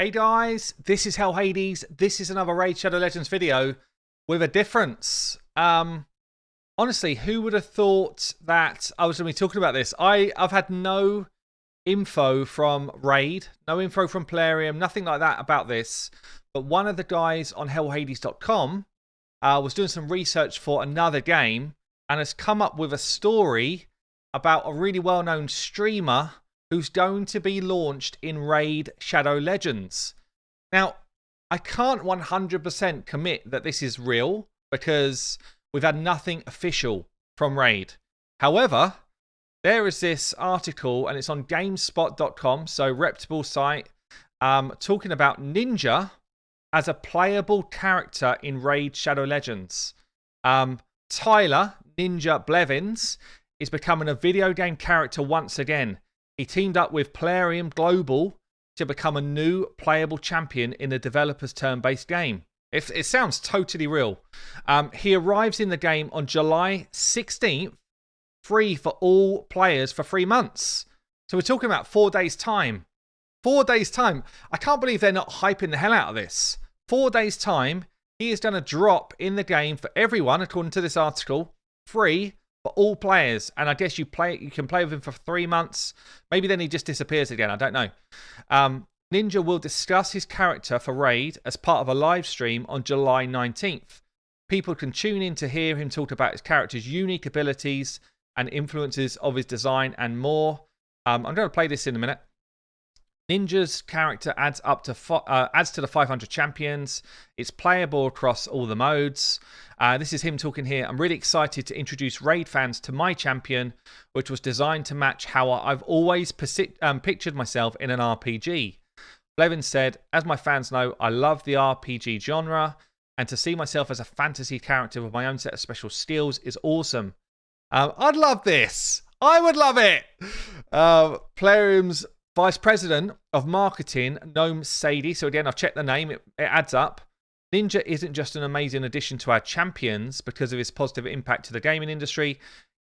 Hey guys, this is Hell Hades. This is another Raid Shadow Legends video with a difference. Honestly, who would have thought that I was going to be talking about this? I've had no info from Raid, no info from Plarium, nothing like that about this. But one of the guys on hellhades.com was doing some research for another game and has come up with a story about a really well-known streamer who's going to be launched in Raid Shadow Legends. Now, I can't 100% commit that this is real because we've had nothing official from Raid. However, there is this article, and it's on GameSpot.com, so reputable site, talking about Ninja as a playable character in Raid Shadow Legends. Tyler, Ninja Blevins, is becoming a video game character once again. He teamed up with Plarium Global to become a new playable champion in the developer's turn-based game. It sounds totally real. He arrives in the game on July 16th, free for all players for 3 months. So we're talking about 4 days' time. 4 days' time. I can't believe they're not hyping the hell out of this. 4 days' time, he has done a drop in the game for everyone, according to this article, free for all players. And I guess you can play with him for 3 months. Maybe then he just disappears again. I don't know. Ninja will discuss his character for Raid as part of a live stream on July 19th. People can tune in to hear him talk about his character's unique abilities and influences of his design and more. I'm going to play this in a minute. Ninja's character adds to the 500 champions. It's playable across all the modes. This is him talking here. I'm really excited to introduce Raid fans to my champion, which was designed to match how I've always pictured myself in an RPG. Blevins said, as my fans know, I love the RPG genre, and to see myself as a fantasy character with my own set of special skills is awesome. I'd love this. I would love it. Plarium's Vice President of Marketing, Noam Sadie. So again, I've checked the name. It adds up. Ninja isn't just an amazing addition to our champions because of his positive impact to the gaming industry.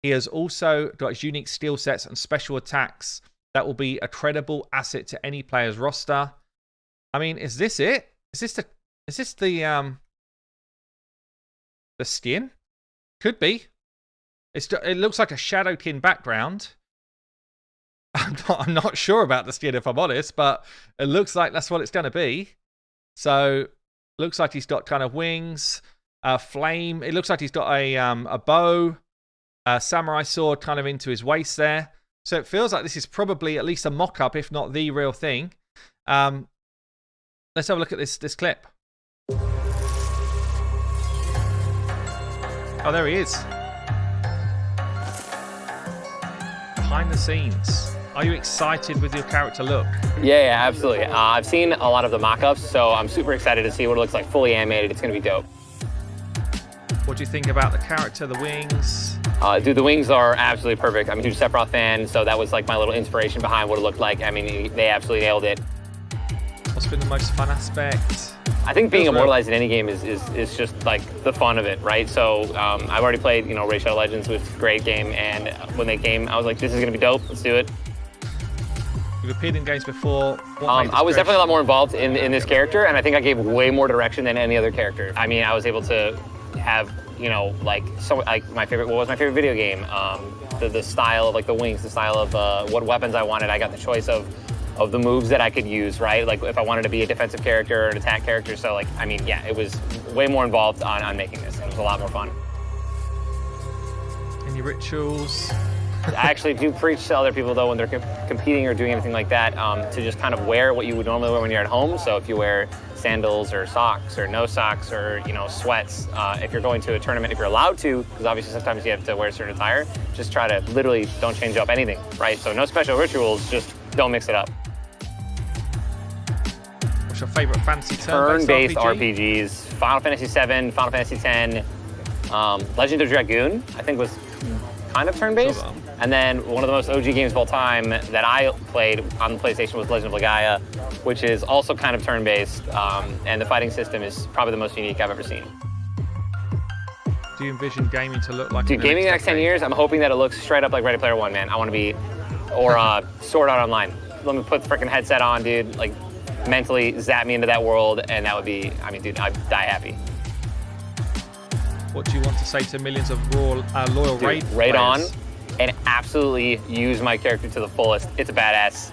He has also got his unique skill sets and special attacks that will be a credible asset to any player's roster. I mean, is this it? Is this the skin? Could be. It looks like a Shadowkin background. I'm not sure about the skin, if I'm honest, but it looks like that's what it's going to be. So, looks like he's got kind of wings, flame. It looks like he's got a bow, a samurai sword kind of into his waist there. So, it feels like this is probably at least a mock-up, if not the real thing. Let's have a look at this clip. Oh, there he is. Behind the scenes. Are you excited with your character look? Yeah, absolutely. I've seen a lot of the mock-ups, so I'm super excited to see what it looks like fully animated. It's going to be dope. What do you think about the character, the wings? Dude, the wings are absolutely perfect. I'm a huge Sephiroth fan, so that was like my little inspiration behind what it looked like. I mean, they absolutely nailed it. What's been the most fun aspect? I think being immortalized in any game is just like the fun of it, right? So I've already played, Raid Shadow Legends, which is a great game, and when they came, I was like, this is going to be dope. Let's do it. You've appeared in games before. I was definitely a lot more involved in this character, and I think I gave way more direction than any other character. I mean, I was able to have, what was my favorite video game? The style of like the wings, the style of what weapons I wanted. I got the choice of the moves that I could use, right? Like if I wanted to be a defensive character or an attack character. So like, I mean, yeah, it was way more involved on making this. It was a lot more fun. Any rituals? I actually do preach to other people though when they're competing or doing anything like that to just kind of wear what you would normally wear when you're at home. So if you wear sandals or socks or no socks or sweats, if you're going to a tournament, if you're allowed to, because obviously sometimes you have to wear certain attire, just try to literally don't change up anything, right? So no special rituals, just don't mix it up. What's your favorite fantasy turn-based RPGs? Final Fantasy VII, Final Fantasy X, Legend of Dragoon, I think was kind of turn-based. And then one of the most OG games of all time that I played on the PlayStation was Legend of Legaia, which is also kind of turn-based, and the fighting system is probably the most unique I've ever seen. Do you envision gaming to look like? Dude, gaming in the next 10 years, I'm hoping that it looks straight up like Ready Player One, man. I want to be, or Sword Art Online. Let me put the freaking headset on, dude. Like, mentally zap me into that world, and that would be, I mean, dude, I'd die happy. What do you want to say to millions of loyal Raid Raid on, players? and absolutely use my character to the fullest. It's a badass.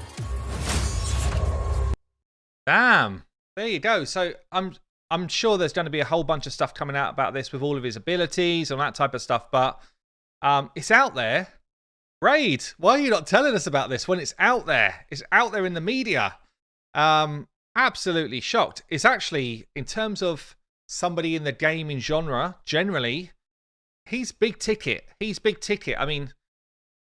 Damn. There you go. So I'm sure there's going to be a whole bunch of stuff coming out about this with all of his abilities and that type of stuff, but it's out there. Raid, why are you not telling us about this when it's out there? It's out there in the media. Absolutely shocked. It's actually, in terms of somebody in the gaming genre, generally, he's big ticket. He's big ticket. I mean,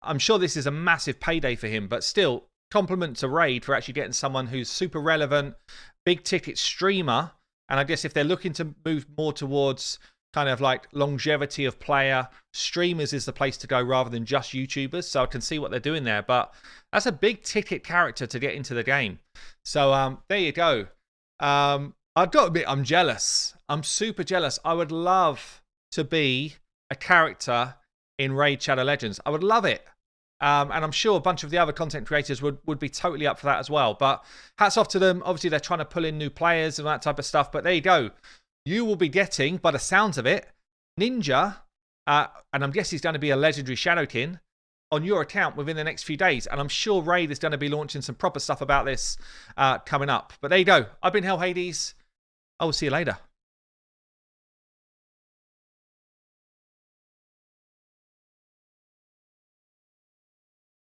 I'm sure this is a massive payday for him, but still, compliment to Raid for actually getting someone who's super relevant, big ticket streamer. And I guess if they're looking to move more towards kind of like longevity of player, streamers is the place to go rather than just YouTubers. So I can see what they're doing there, but that's a big ticket character to get into the game. So there you go. I've got to admit, I'm jealous. I'm super jealous. I would love to be a character in Raid Shadow Legends. I would love it. And I'm sure a bunch of the other content creators would be totally up for that as well. But hats off to them. Obviously, they're trying to pull in new players and that type of stuff. But there you go. You will be getting, by the sounds of it, Ninja, and I'm guessing he's going to be a legendary Shadowkin, on your account within the next few days. And I'm sure Raid is going to be launching some proper stuff about this coming up. But there you go. I've been Hell Hades. I will see you later.